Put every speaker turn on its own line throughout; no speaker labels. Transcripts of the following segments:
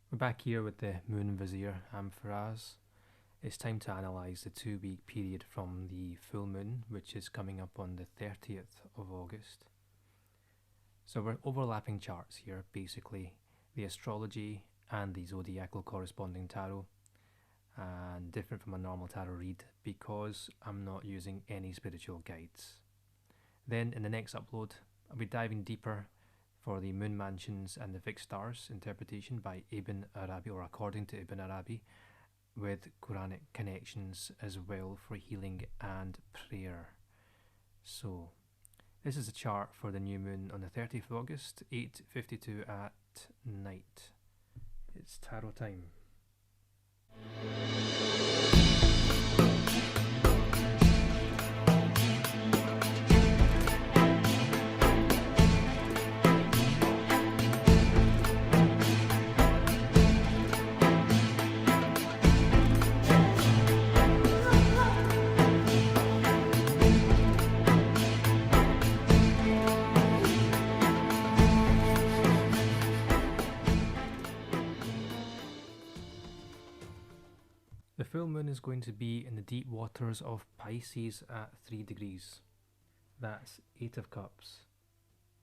We're back here with the Moon Vizier. I'm Faraz. It's time to analyse the 2 week period from the full moon, which is coming up on the 30th of August. So we're overlapping charts here, basically the astrology and the zodiacal corresponding tarot, and different from a normal tarot read because I'm not using any spiritual guides. Then in the next upload, I'll be diving deeper for the moon mansions and the fixed stars interpretation by Ibn Arabi, or according to Ibn Arabi, with Quranic connections as well for healing and prayer. So this is a chart for the new moon on the 30th of August, 8:52 at night. It's tarot time. The full moon is going to be in the deep waters of Pisces at 3 degrees. That's 8 of Cups,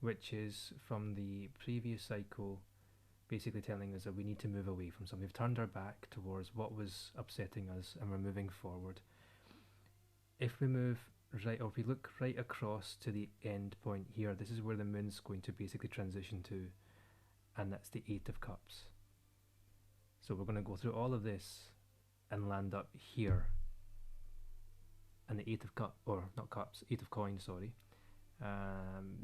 which is from the previous cycle, basically telling us that we need to move away from something. We've turned our back towards what was upsetting us and we're moving forward. If we move right, or if we look right across to the end point here, this is where the moon's going to basically transition to, and that's the 8 of Cups. So we're going to go through all of this and land up here, and the 8 of cups, or not cups, 8 of coins, sorry.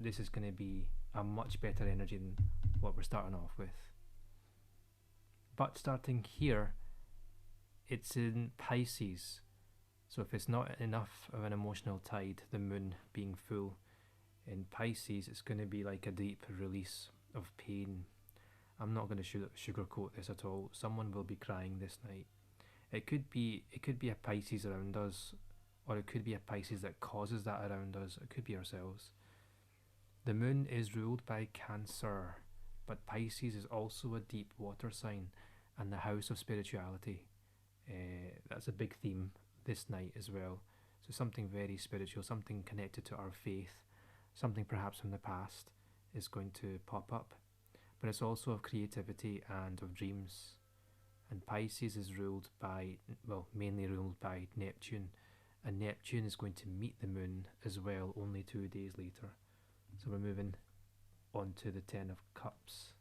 This is going to be a much better energy than what we're starting off with. But starting here, it's in Pisces, so if it's not enough of an emotional tide, the moon being full in Pisces, it's going to be like a deep release of pain. I'm not going to sugarcoat this at all. Someone will be crying this night. It could be a Pisces around us, or it could be a Pisces that causes that around us. It could be ourselves. The moon is ruled by Cancer, but Pisces is also a deep water sign and the house of spirituality. That's a big theme this night as well. So something very spiritual, something connected to our faith, something perhaps from the past is going to pop up. But it's also of creativity and of dreams. And Pisces is ruled by, well, mainly ruled by Neptune, and Neptune is going to meet the moon as well only 2 days later. So we're moving on to the 10 of Cups.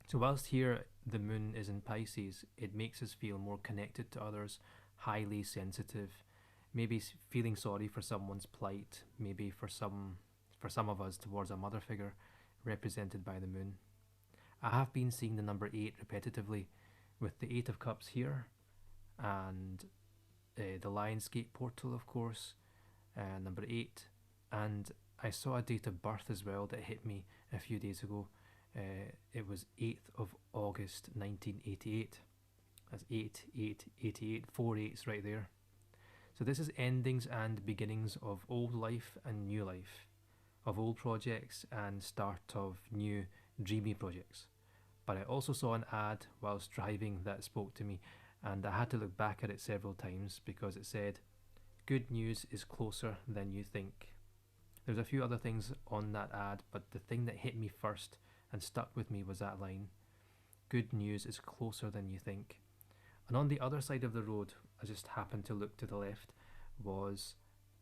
So whilst here the moon is in Pisces, it makes us feel more connected to others, highly sensitive, maybe feeling sorry for someone's plight, maybe for some of us towards a mother figure represented by the moon. I have been seeing the number 8 repetitively with the 8 of Cups here, and the Lionsgate portal, of course, number 8, and I saw a date of birth as well that hit me a few days ago. It was 8th of August 1988. That's 8/8/88, 4 8s right there. So this is endings and beginnings of old life and new life, of old projects and start of new dreamy projects. But I also saw an ad whilst driving that spoke to me, and I had to look back at it several times because it said, "Good news is closer than you think." There's a few other things on that ad, but the thing that hit me first and stuck with me was that line, "Good news is closer than you think." And on the other side of the road, I just happened to look to the left, was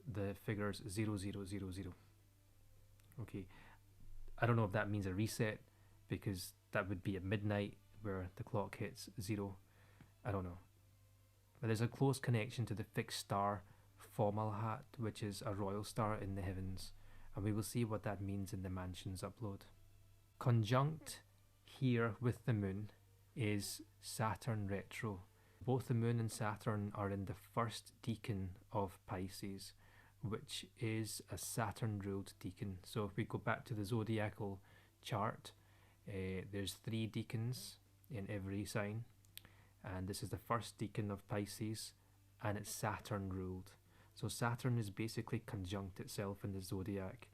the figures 0000. Okay, I don't know if that means a reset, because that would be at midnight where the clock hits 0. I don't know. But there's a close connection to the fixed star Fomalhaut, which is a royal star in the heavens, and we will see what that means in the mansions upload. Conjunct here with the moon is Saturn retro. Both the moon and Saturn are in the first decan of Pisces, which is a Saturn ruled decan. So if we go back to the zodiacal chart, there's 3 decans in every sign, and this is the first decan of Pisces, and it's Saturn ruled. So Saturn is basically conjunct itself in the zodiac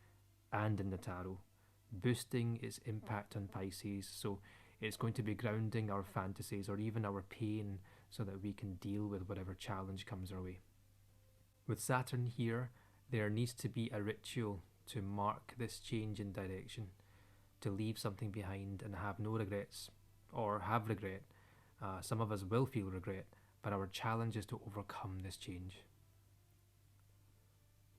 and in the tarot, boosting its impact on Pisces. So It's going to be grounding our fantasies or even our pain so that we can deal with whatever challenge comes our way. With Saturn here, there needs to be a ritual to mark this change in direction, to leave something behind and have no regrets, or have regret. Some of us will feel regret, but our challenge is to overcome this change.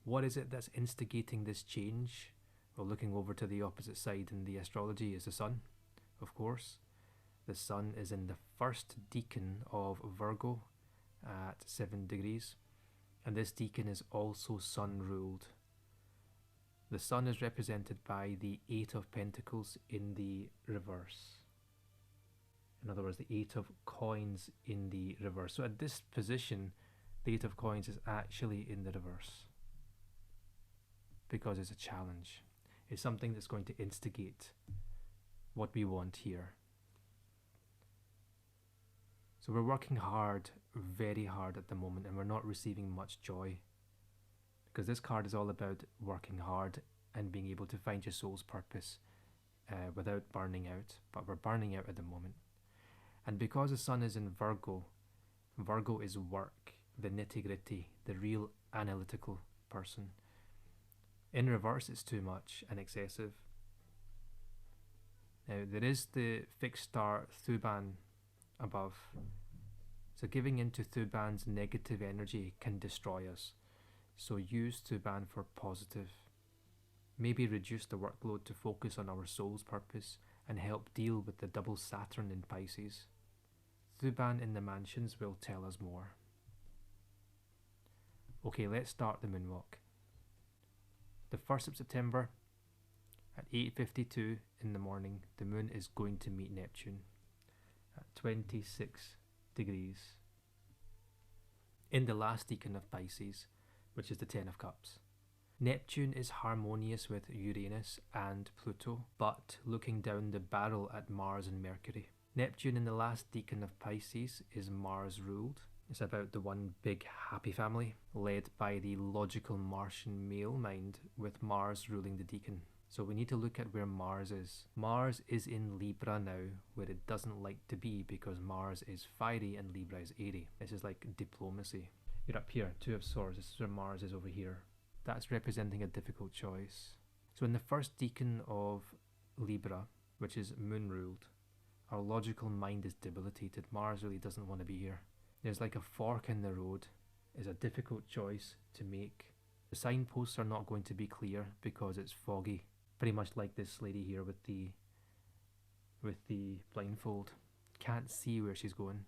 What is it that's instigating this change? Well, looking over to the opposite side in the astrology is the sun, of course. The sun is in the first decan of Virgo at 7 degrees, and this decan is also sun ruled. The sun is represented by the 8 of Pentacles in the reverse. In other words, the 8 of Coins in the reverse. So at this position, the 8 of Coins is actually in the reverse because it's a challenge. It's something that's going to instigate what we want here. So we're working hard, very hard at the moment, and we're not receiving much joy, because this card is all about working hard and being able to find your soul's purpose without burning out. But we're burning out at the moment. And because the sun is in Virgo, Virgo is work, the nitty-gritty, the real analytical person. In reverse, it's too much and excessive. Now, there is the fixed star Thuban above. So giving into Thuban's negative energy can destroy us. So use Thuban for positive. Maybe reduce the workload to focus on our soul's purpose and help deal with the double Saturn in Pisces. Thuban in the mansions will tell us more. Okay, let's start the moonwalk. The 1st of September at 8:52 in the morning, the moon is going to meet Neptune at 26 degrees in the last decan of Pisces, which is the 10 of Cups. Neptune is harmonious with Uranus and Pluto, but looking down the barrel at Mars and Mercury. Neptune in the last decan of Pisces is Mars ruled. It's about the one big happy family, led by the logical Martian male mind, with Mars ruling the decan. So we need to look at where Mars is. Mars is in Libra now, where it doesn't like to be because Mars is fiery and Libra is airy. This is like diplomacy. You're up here, 2 of Swords. This is where Mars is over here. That's representing a difficult choice. So in the first decan of Libra, which is moon ruled, our logical mind is debilitated. Mars really doesn't want to be here. There's like a fork in the road. It's a difficult choice to make. The signposts are not going to be clear because it's foggy. Pretty much like this lady here with the blindfold. Can't see where she's going.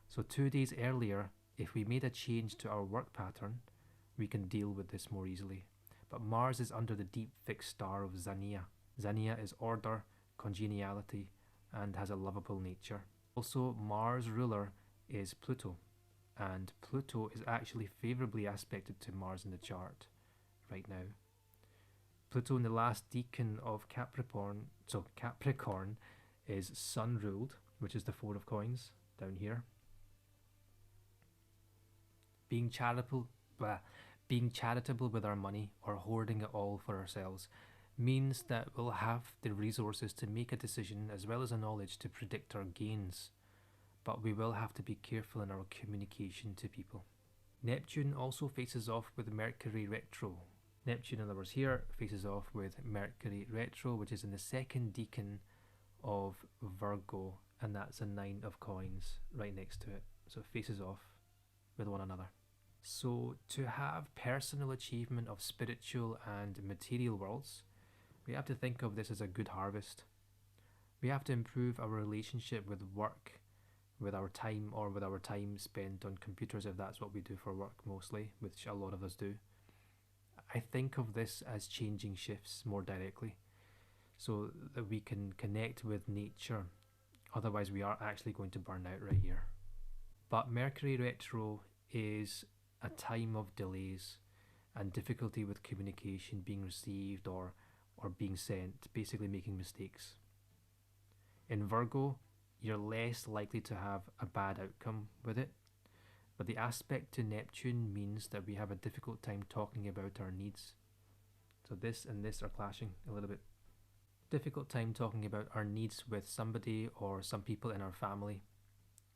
So 2 days earlier, if we made a change to our work pattern, we can deal with this more easily. But Mars is under the deep fixed star of Zania. Zania is order, congeniality, and has a lovable nature. Also, Mars ruler is Pluto, and Pluto is actually favorably aspected to Mars in the chart right now. Pluto in the last decan of Capricorn, so Capricorn is Sun ruled, which is the 4 of Coins down here. Being charitable with our money or hoarding it all for ourselves means that we'll have the resources to make a decision as well as the knowledge to predict our gains, but we will have to be careful in our communication to people. Neptune also faces off with Mercury retro. Neptune, in other words, here faces off with Mercury retro, which is in the second decan of Virgo, and that's a 9 of Coins right next to it. So it faces off with one another. So to have personal achievement of spiritual and material worlds, we have to think of this as a good harvest. We have to improve our relationship with work, with our time, or with our time spent on computers, if that's what we do for work mostly, which a lot of us do. I think of this as changing shifts more directly, so that we can connect with nature. Otherwise we are actually going to burn out right here. But Mercury retro is a time of delays and difficulty with communication being received or being sent, basically making mistakes. In Virgo, you're less likely to have a bad outcome with it, but the aspect to Neptune means that we have a difficult time talking about our needs. So this and this are clashing a little bit. Difficult time talking about our needs with somebody or some people in our family.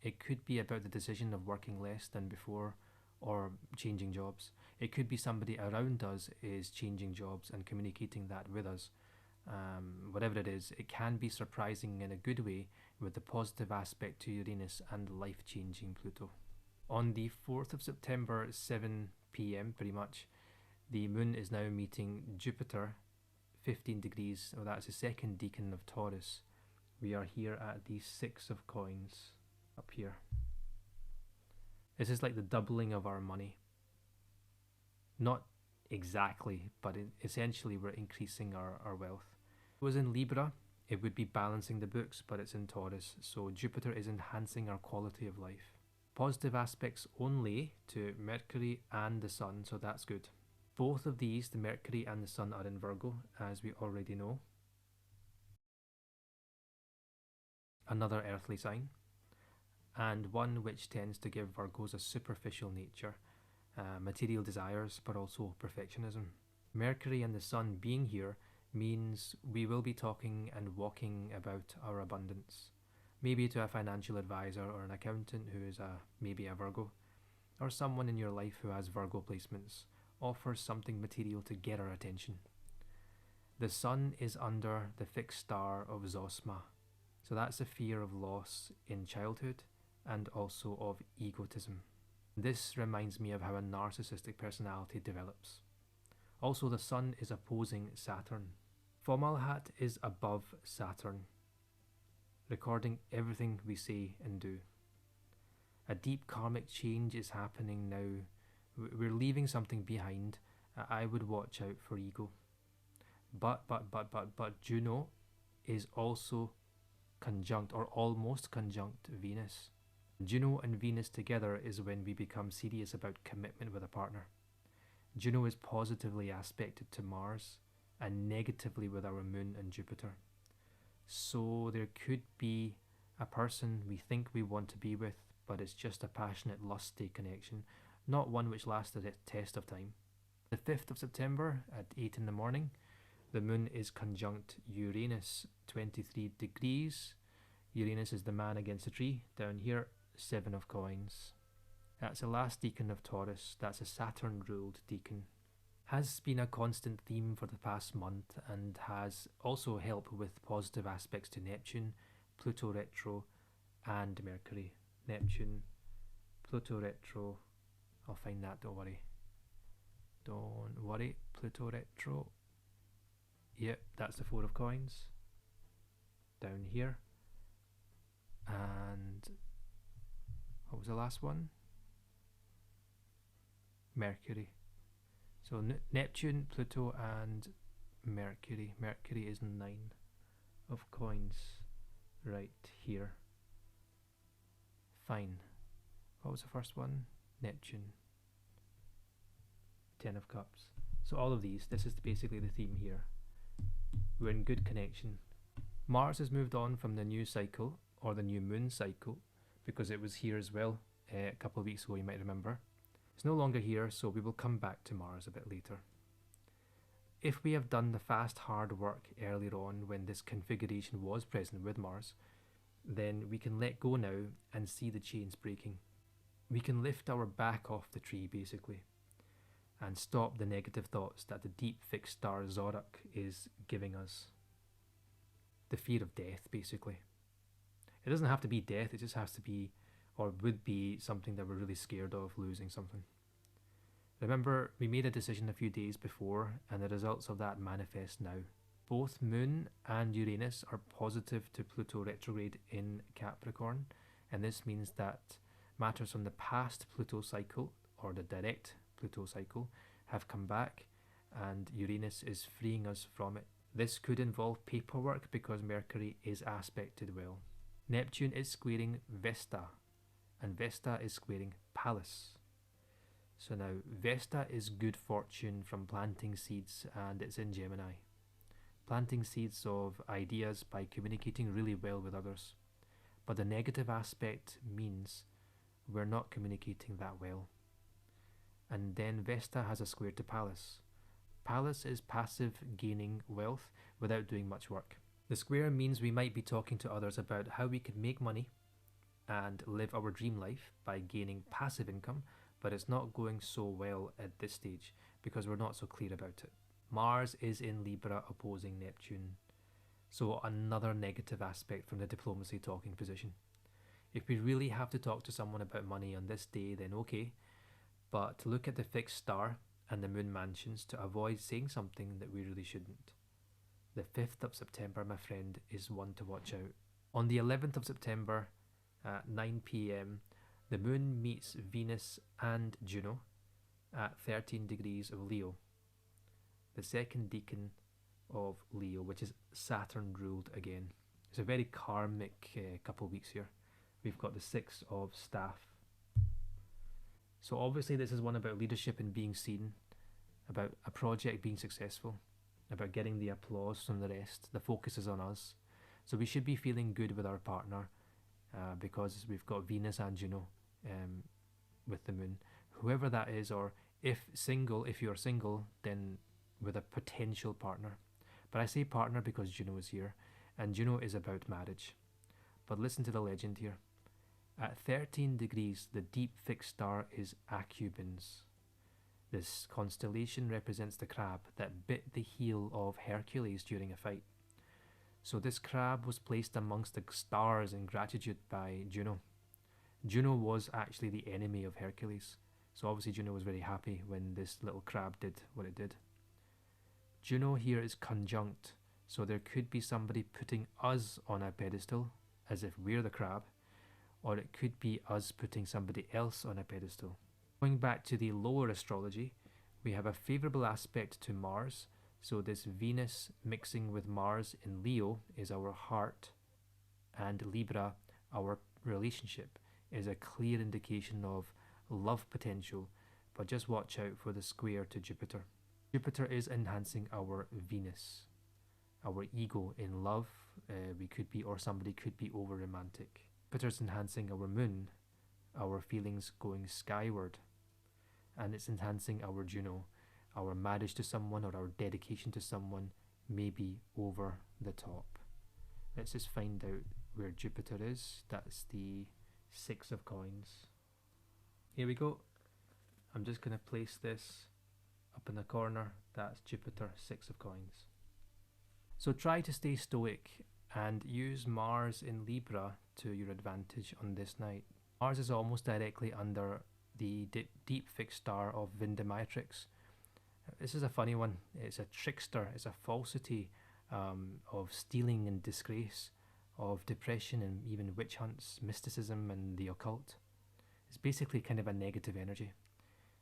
It could be about the decision of working less than before or changing jobs. It could be somebody around us is changing jobs and communicating that with us. Whatever it is, it can be surprising in a good way with the positive aspect to Uranus and life changing Pluto. On the 4th of September, 7 pm, pretty much, the moon is now meeting Jupiter, 15 degrees. Oh, that's the second decan of Taurus. We are here at the 6 of coins up here. This is like the doubling of our money. Not exactly, but essentially we're increasing our wealth. If it was in Libra, it would be balancing the books, but it's in Taurus, so Jupiter is enhancing our quality of life. Positive aspects only to Mercury and the Sun, so that's good. Both of these, the Mercury and the Sun, are in Virgo, as we already know. Another earthly sign, and one which tends to give Virgos a superficial nature, material desires, but also perfectionism. Mercury and the Sun being here means we will be talking and walking about our abundance, maybe to a financial advisor or an accountant who is maybe a Virgo, or someone in your life who has Virgo placements, offers something material to get our attention. The Sun is under the fixed star of Zosma, so that's a fear of loss in childhood and also of egotism. This reminds me of how a narcissistic personality develops. Also, the Sun is opposing Saturn. Fomalhaut is above Saturn, recording everything we say and do. A deep karmic change is happening now. We're leaving something behind. I would watch out for ego. But Juno is also conjunct or almost conjunct Venus. Juno and Venus together is when we become serious about commitment with a partner. Juno is positively aspected to Mars and negatively with our Moon and Jupiter. So there could be a person we think we want to be with, but it's just a passionate, lusty connection, not one which lasts a test of time. The 5th of September at 8 in the morning, the Moon is conjunct Uranus, 23 degrees. Uranus is the man against the tree, down here, 7 of coins. That's the last decan of Taurus. That's a Saturn-ruled decan. Has been a constant theme for the past month and has also helped with positive aspects to Neptune, Pluto retro, and Mercury. Neptune, Pluto retro. I'll find that, don't worry. Don't worry, Pluto retro. Yep, that's the 4 of coins. Down here. And what was the last one? Mercury. So Neptune, Pluto, and Mercury. Mercury is 9 of coins right here. Fine. What was the first one? Neptune. 10 of cups. So all of these, this is basically the theme here. We're in good connection. Mars has moved on from the new cycle, or the new moon cycle, because it was here as well a couple of weeks ago, you might remember. It's no longer here, so we will come back to Mars a bit later. If we have done the fast hard work earlier on when this configuration was present with Mars, then we can let go now and see the chains breaking. We can lift our back off the tree basically and stop the negative thoughts that the deep fixed star zodiac is giving us. The fear of death basically. It doesn't have to be death, it just has to be or would be something that we're really scared of, losing something. Remember, we made a decision a few days before and the results of that manifest now. Both Moon and Uranus are positive to Pluto retrograde in Capricorn, and this means that matters from the past Pluto cycle, or the direct Pluto cycle, have come back and Uranus is freeing us from it. This could involve paperwork because Mercury is aspected well. Neptune is squaring Vesta, and Vesta is squaring Pallas. So now, Vesta is good fortune from planting seeds, and it's in Gemini. Planting seeds of ideas by communicating really well with others. But the negative aspect means we're not communicating that well. And then Vesta has a square to Pallas. Palace is passive, gaining wealth without doing much work. The square means we might be talking to others about how we could make money and live our dream life by gaining passive income, but it's not going so well at this stage because we're not so clear about it. Mars is in Libra opposing Neptune, so another negative aspect from the diplomacy talking position. If we really have to talk to someone about money on this day, then okay, but look at the fixed star and the moon mansions to avoid saying something that we really shouldn't. The 5th of September, my friend, is one to watch out. On the 11th of September at 9 p.m, the moon meets Venus and Juno at 13 degrees of Leo, the second decan of Leo, which is Saturn ruled again. It's a very karmic couple of weeks here. We've got the 6 of Staff. So obviously this is one about leadership and being seen, about a project being successful, about getting the applause from the rest. The focus is on us. So we should be feeling good with our partner because we've got Venus and Juno with the moon. Whoever that is, or if you're single, then with a potential partner. But I say partner because Juno is here, and Juno is about marriage. But listen to the legend here. At 13 degrees, the deep fixed star is Acubens. This constellation represents the crab that bit the heel of Hercules during a fight. So this crab was placed amongst the stars in gratitude by Juno. Juno was actually the enemy of Hercules. So obviously Juno was very happy when this little crab did what it did. Juno here is conjunct, so there could be somebody putting us on a pedestal as if we're the crab, or it could be us putting somebody else on a pedestal. Going back to the lower astrology, we have a favourable aspect to Mars, so this Venus mixing with Mars in Leo is our heart, and Libra, our relationship, is a clear indication of love potential, but just watch out for the square to Jupiter. Jupiter is enhancing our Venus, our ego in love, we could be, or somebody could be over romantic. Jupiter's enhancing our moon, our feelings going skyward, and it's enhancing our Juno, our marriage to someone or our dedication to someone may be over the top. Let's just find out where Jupiter is. That's the 6 of coins. Here we go. I'm just going to place this up in the corner. That's Jupiter, 6 of coins. So try to stay stoic and use Mars in Libra to your advantage on this night. Mars is almost directly under the deep fixed star of Vindematrix. This is a funny one. It's a trickster, it's a falsity of stealing and disgrace, of depression and even witch hunts, mysticism and the occult. It's basically kind of a negative energy.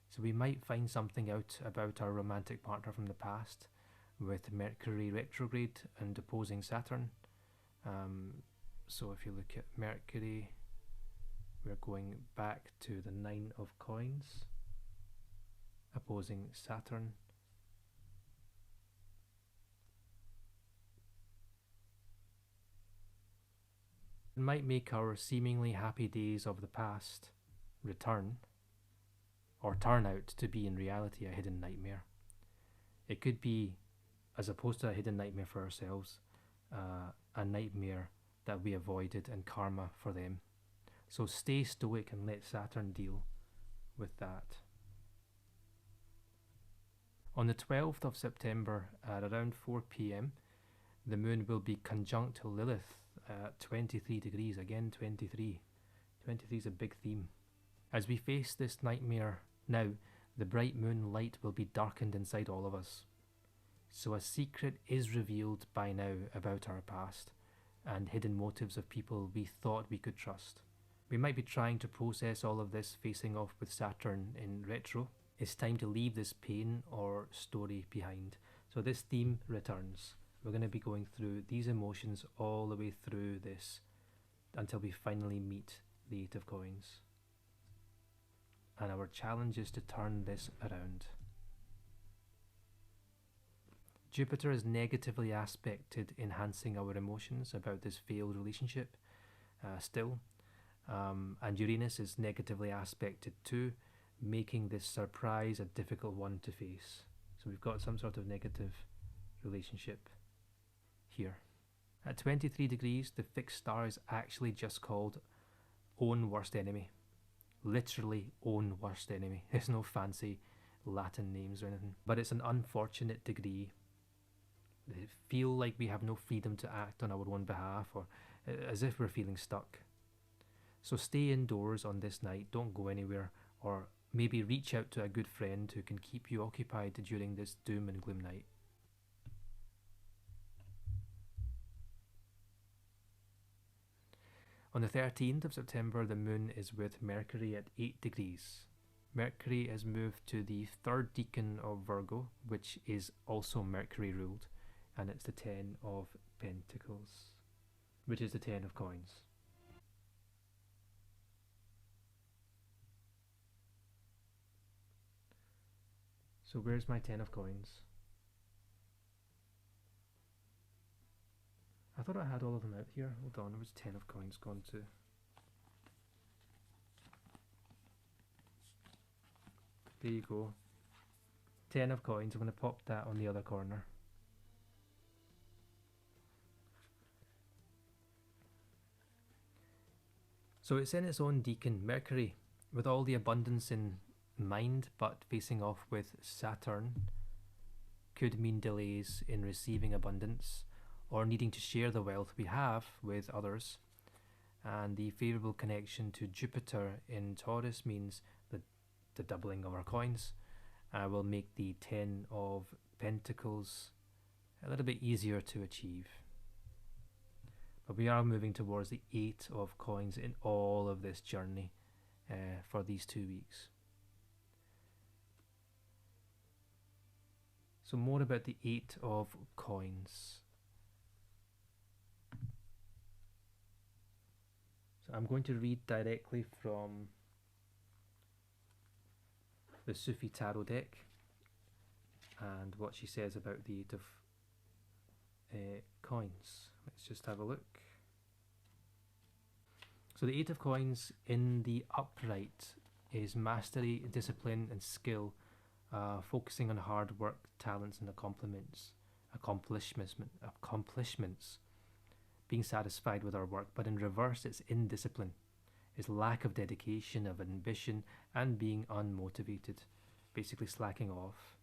So we might find something out about our romantic partner from the past with Mercury retrograde and opposing Saturn. So if you look at Mercury, we're going back to the 9 of coins, opposing Saturn. It might make our seemingly happy days of the past return, or turn out to be in reality a hidden nightmare. It could be, as opposed to a hidden nightmare for ourselves, a nightmare that we avoided and karma for them. So stay stoic and let Saturn deal with that. On the 12th of September at around 4 p.m, the moon will be conjunct Lilith at 23 degrees, again 23. 23 is a big theme. As we face this nightmare now, the bright moon light will be darkened inside all of us. So a secret is revealed by now about our past and hidden motives of people we thought we could trust. We might be trying to process all of this facing off with Saturn in retro. It's time to leave this pain or story behind. So this theme returns. We're going to be going through these emotions all the way through this until we finally meet the 8 of coins. And our challenge is to turn this around. Jupiter is negatively aspected, enhancing our emotions about this failed relationship still. And Uranus is negatively aspected too, making this surprise a difficult one to face. So we've got some sort of negative relationship here. At 23 degrees, the fixed star is actually just called own worst enemy. Literally own worst enemy. There's no fancy Latin names or anything. But it's an unfortunate degree. They feel like we have no freedom to act on our own behalf, or as if we're feeling stuck. So stay indoors on this night, don't go anywhere, or maybe reach out to a good friend who can keep you occupied during this doom and gloom night. On the 13th of September, the moon is with Mercury at 8 degrees. Mercury has moved to the third decan of Virgo, which is also Mercury ruled, and it's the 10 of Pentacles, which is the 10 of coins. So where's my 10 of coins? I thought I had all of them out here. Hold on, where's 10 of coins gone to? There you go. 10 of coins. I'm going to pop that on the other corner. So it's in its own decan, Mercury, with all the abundance in mind, but facing off with Saturn, could mean delays in receiving abundance or needing to share the wealth we have with others. And the favourable connection to Jupiter in Taurus means that the doubling of our coins will make the 10 of Pentacles a little bit easier to achieve. But we are moving towards the 8 of coins in all of this journey for these 2 weeks. So more about the 8 of coins. So I'm going to read directly from the Sufi Tarot deck and what she says about the 8 of coins. Let's just have a look. So the 8 of coins in the upright is mastery, discipline and skill, focusing on hard work, talents and accomplishments, being satisfied with our work. But in reverse, it's indiscipline, it's lack of dedication, of ambition and being unmotivated, basically slacking off.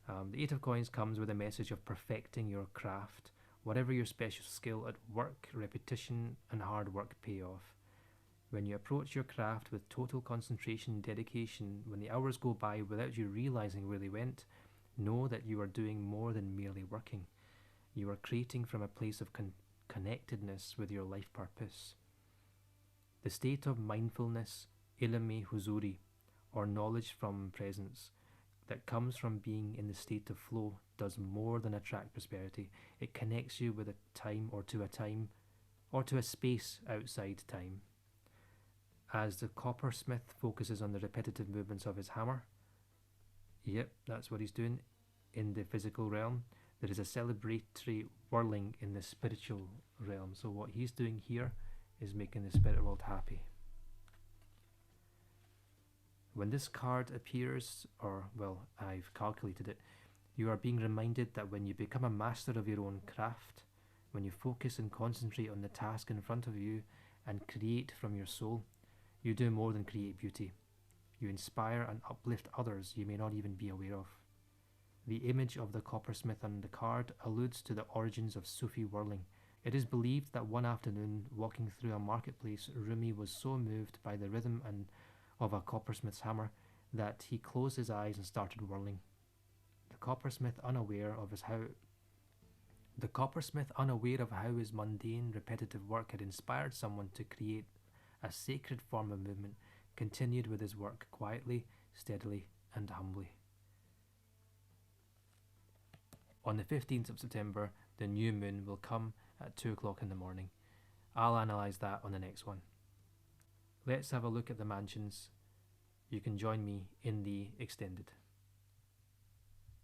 The 8 of coins comes with a message of perfecting your craft. Whatever your special skill at work, repetition and hard work pay off. When you approach your craft with total concentration and dedication, when the hours go by without you realizing where they went, know that you are doing more than merely working. You are creating from a place of connectedness with your life purpose. The state of mindfulness, ilmi huzuri, or knowledge from presence, that comes from being in the state of flow does more than attract prosperity. It connects you with a time or to a space outside time. As the coppersmith focuses on the repetitive movements of his hammer, yep, that's what he's doing in the physical realm, there is a celebratory whirling in the spiritual realm. So what he's doing here is making the spirit world happy. When this card appears, or well, I've calculated it, you are being reminded that when you become a master of your own craft, when you focus and concentrate on the task in front of you and create from your soul, you do more than create beauty. You inspire and uplift others you may not even be aware of. The image of the coppersmith on the card alludes to the origins of Sufi whirling. It is believed that one afternoon, walking through a marketplace, Rumi was so moved by the rhythm and of a coppersmith's hammer that he closed his eyes and started whirling. The coppersmith, unaware of how his mundane, repetitive work had inspired someone to create a sacred form of movement, continued with his work quietly, steadily, and humbly. On the 15th of September, the new moon will come at 2 o'clock in the morning. I'll analyse that on the next one. Let's have a look at the mansions. You can join me in the extended.